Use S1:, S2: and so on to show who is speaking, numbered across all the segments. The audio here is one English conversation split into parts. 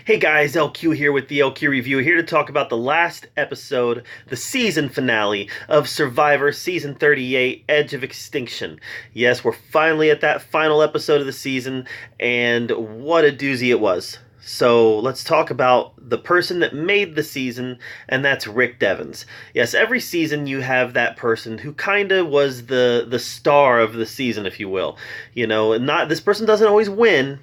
S1: Hey guys, LQ here with the LQ Review, here to talk about the last episode, the season finale of Survivor Season 38, Edge of Extinction. Yes, we're finally at that final episode of the season, and what a doozy it was. So let's talk about the person that made the season, and that's Rick Devens. Yes, every season you have that person who kind of was the star of the season, if you will. You know, not this person doesn't always win.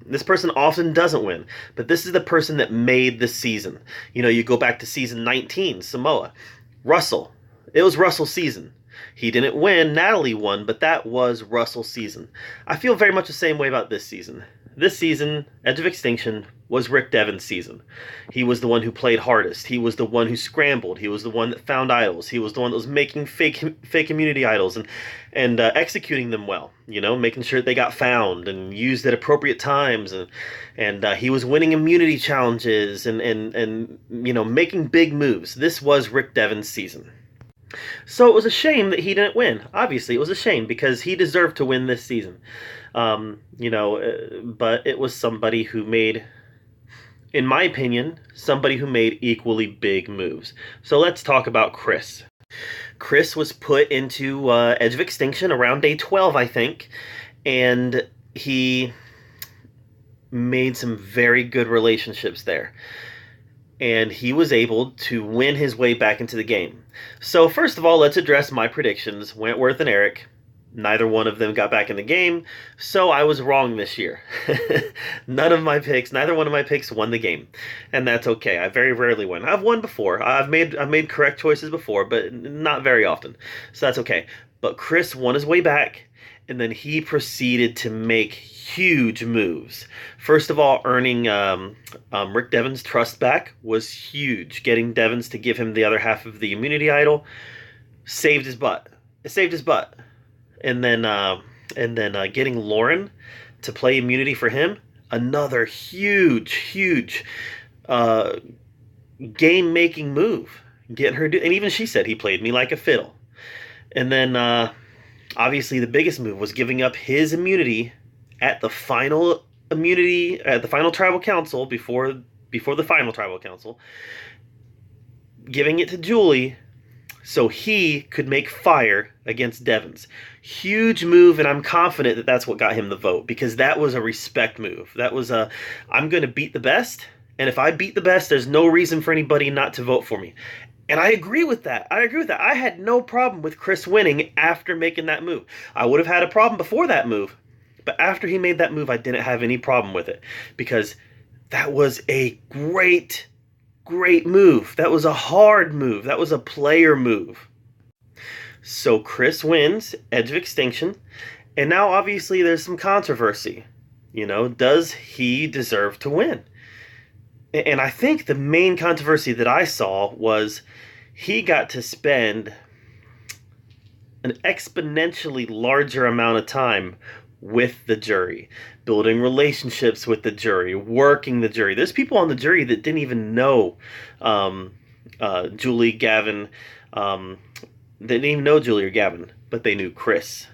S1: This person often doesn't win, but this is the person that made the season. You know, you go back to season 19, Samoa. Russell. It was Russell's season. He didn't win, Natalie won, but that was Russell's season. I feel very much the same way about this season. This season, Edge of Extinction, was Rick Devens' season. He was the one who played hardest. He was the one who scrambled. He was the one that found idols. He was the one that was making fake immunity idols and executing them well. You know, making sure that they got found and used at appropriate times. And he was winning immunity challenges and you know, making big moves. This was Rick Devens' season. So it was a shame that he didn't win. Obviously, it was a shame because he deserved to win this season. You know, but it was somebody who made, in my opinion, somebody who made equally big moves. So let's talk about Chris. Chris was put into Edge of Extinction around day 12, I think, and he made some very good relationships there. And he was able to win his way back into the game. So first of all, let's address my predictions. Wentworth and Eric, neither one of them got back in the game, so I was wrong this year. Neither one of my picks won the game, and that's okay. I very rarely win. I've won before. I've made correct choices before, but not very often, so that's okay. But Chris won his way back, and then he proceeded to make huge moves. First of all, earning Rick Devens' trust back was huge. Getting Devens to give him the other half of the immunity idol saved his butt. It saved his butt. And then getting Lauren to play immunity for him, another huge game-making move. Getting her, and even she said he played me like a fiddle. And then obviously the biggest move was giving up his immunity at the final tribal council before the final tribal council, giving it to Julie so he could make fire against Devens. Huge move, and I'm confident that that's what got him the vote, because that was a respect move. That was I'm going to beat the best, and if I beat the best, there's no reason for anybody not to vote for me. And I agree with that. I had no problem with Chris winning after making that move. I would have had a problem before that move, but after he made that move, I didn't have any problem with it, because that was a great move. That was a hard move. That was a player move. So Chris wins Edge of Extinction, and now obviously there's some controversy. You know, does he deserve to win? And I think the main controversy that I saw was he got to spend an exponentially larger amount of time with the jury, building relationships with the jury, working the jury. There's people on the jury that didn't even know Julie, Gavin. They didn't even know Julie or Gavin, but they knew Chris.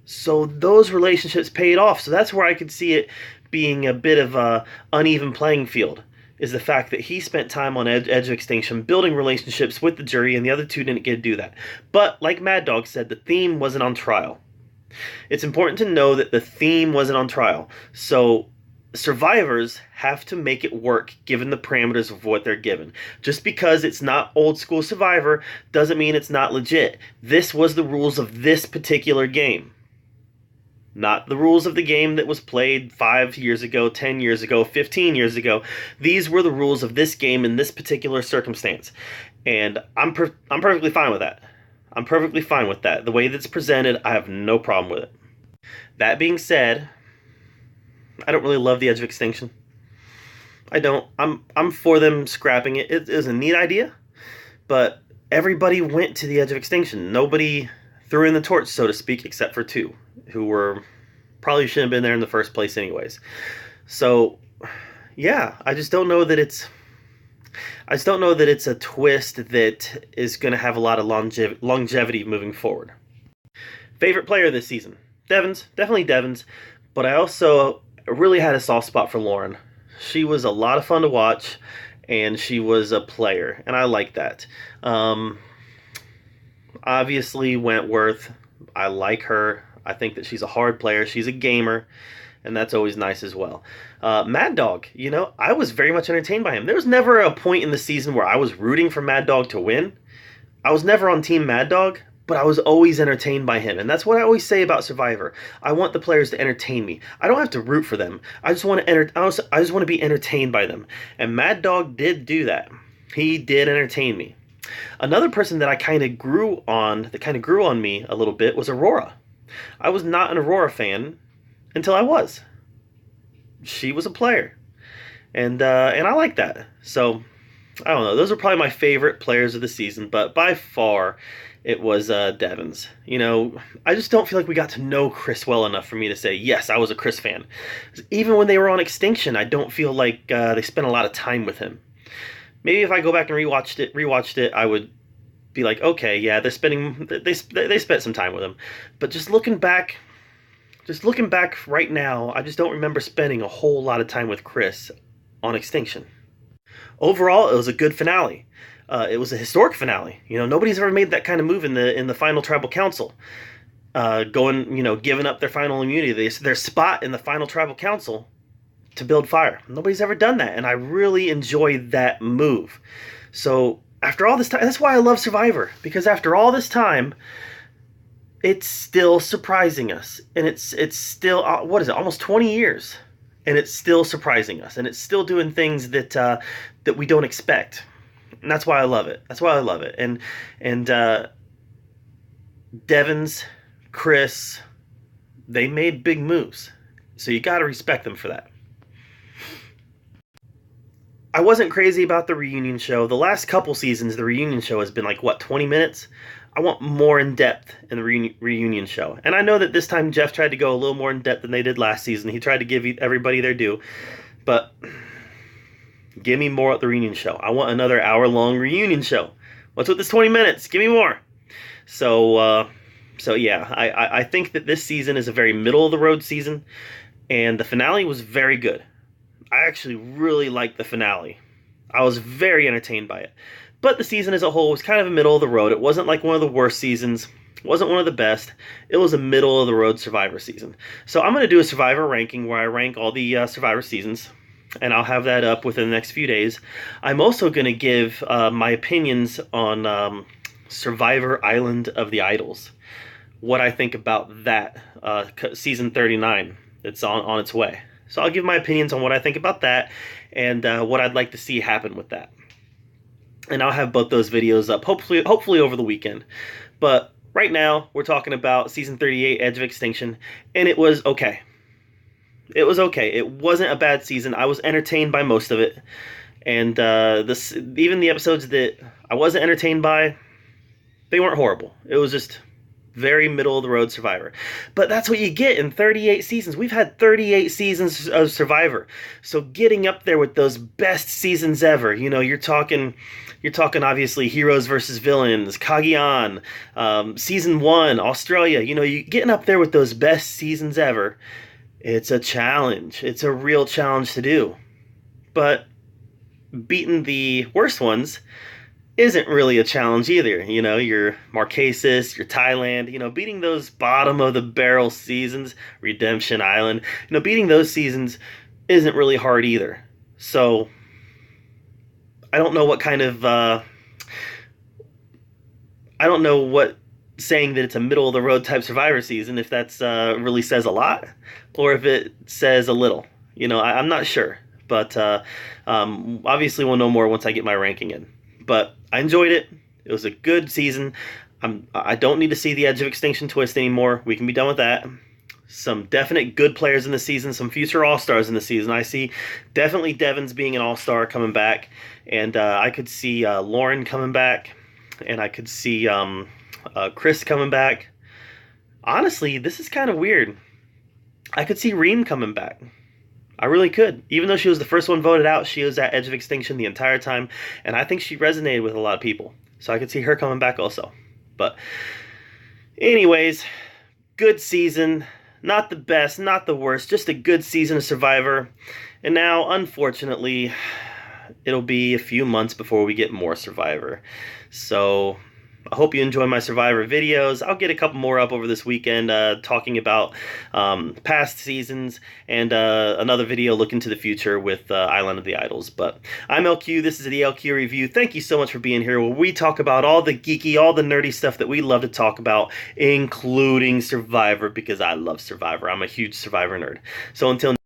S1: So those relationships paid off. So that's where I could see it being a bit of a uneven playing field, is the fact that he spent time on Edge of Extinction building relationships with the jury, and the other two didn't get to do that. But like Mad Dog said, the theme wasn't on trial. It's important to know that the theme wasn't on trial. So survivors have to make it work given the parameters of what they're given. Just because it's not old school Survivor doesn't mean it's not legit. This was the rules of this particular game. Not the rules of the game that was played 5 years ago, 10 years ago, 15 years ago. These were the rules of this game in this particular circumstance. And I'm perfectly fine with that. I'm perfectly fine with that. The way that's presented, I have no problem with it. That being said, I don't really love the Edge of Extinction. I don't. I'm for them scrapping it. It is a neat idea, but everybody went to the Edge of Extinction. Nobody threw in the torch, so to speak, except for two, who were probably shouldn't have been there in the first place anyways. So, yeah, I just don't know that it's a twist that is going to have a lot of longevity moving forward. Favorite player this season? Devens. Definitely Devens. But I also really had a soft spot for Lauren. She was a lot of fun to watch, and she was a player, and I like that. Um, Obviously, Wentworth, I like her. I think that she's a hard player. She's a gamer, and that's always nice as well. Mad Dog, I was very much entertained by him. There was never a point in the season where I was rooting for Mad Dog to win. I was never on Team Mad Dog, but I was always entertained by him. And that's what I always say about Survivor. I want the players to entertain me. I don't have to root for them. I just want to I just want to be entertained by them. And Mad Dog did do that. He did entertain me. Another person that kind of grew on me a little bit was Aurora. I was not an Aurora fan until I was. She was a player, and I like that. So I don't know. Those are probably my favorite players of the season, but by far it was Devon's. I just don't feel like we got to know Chris well enough for me to say yes, I was a Chris fan. Even when they were on Extinction, I don't feel like they spent a lot of time with him. Maybe if I go back and rewatched it, I would be like, okay, yeah, they spent some time with him. But just looking back right now, I just don't remember spending a whole lot of time with Chris on Extinction. Overall, it was a good finale. It was a historic finale. Nobody's ever made that kind of move in the final tribal council. Giving up their final immunity, their spot in the final tribal council to build fire. Nobody's ever done that, and I really enjoyed that move. So after all this time, that's why I love Survivor, because after all this time, it's still surprising us, and it's still what is it, almost 20 years, and it's still surprising us, and it's still doing things that we don't expect, and that's why I love it. And Devon's, Chris, they made big moves, so you got to respect them for that. I wasn't crazy about the reunion show. The last couple seasons, the reunion show has been 20 minutes? I want more in depth in the reunion show. And I know that this time Jeff tried to go a little more in depth than they did last season. He tried to give everybody their due. But give me more at the reunion show. I want another hour-long reunion show. What's with this 20 minutes? Give me more. So yeah, I think that this season is a very middle-of-the-road season. And the finale was very good. I actually really liked the finale. I was very entertained by it. But the season as a whole was kind of a middle of the road. It wasn't like one of the worst seasons. It wasn't one of the best. It was a middle of the road Survivor season. So I'm going to do a Survivor ranking where I rank all the Survivor seasons. And I'll have that up within the next few days. I'm also going to give my opinions on Survivor Island of the Idols. What I think about that season 39. It's on its way. So I'll give my opinions on what I think about that and what I'd like to see happen with that. And I'll have both those videos up, hopefully over the weekend. But right now, we're talking about Season 38, Edge of Extinction, and it was okay. It was okay. It wasn't a bad season. I was entertained by most of it. And even the episodes that I wasn't entertained by, they weren't horrible. It was just very middle-of-the-road Survivor. But that's what you get in 38 seasons. We've had 38 seasons of Survivor. So getting up there with those best seasons ever, you're talking obviously heroes versus villains, Kagian, Season 1, Australia. You getting up there with those best seasons ever, it's a challenge. It's a real challenge to do. But beating the worst ones isn't really a challenge either. Your Marquesas, your Thailand, beating those bottom of the barrel seasons, Redemption Island, beating those seasons isn't really hard either. So I don't know what kind of, I don't know what saying that it's a middle of the road type Survivor season, if that's really says a lot or if it says a little. I'm not sure, but obviously we'll know more once I get my ranking in. But I enjoyed it. It was a good season. I don't need to see the Edge of Extinction twist anymore. We can be done with that. Some definite good players in the season. Some future All-Stars in the season. I see definitely Devon's being an All-Star coming back. And I could see Lauren coming back. And I could see Chris coming back. Honestly, this is kind of weird. I could see Reem coming back. I really could. Even though she was the first one voted out, she was at Edge of Extinction the entire time, and I think she resonated with a lot of people. So I could see her coming back also. But anyways, good season. Not the best, not the worst, just a good season of Survivor. And now, unfortunately, it'll be a few months before we get more Survivor. So I hope you enjoy my Survivor videos. I'll get a couple more up over this weekend talking about past seasons, and another video looking to the future with Island of the Idols. But I'm LQ, this is the LQ Review. Thank you so much for being here, where we talk about all the geeky, all the nerdy stuff that we love to talk about, including Survivor, because I love Survivor. I'm a huge Survivor nerd. So until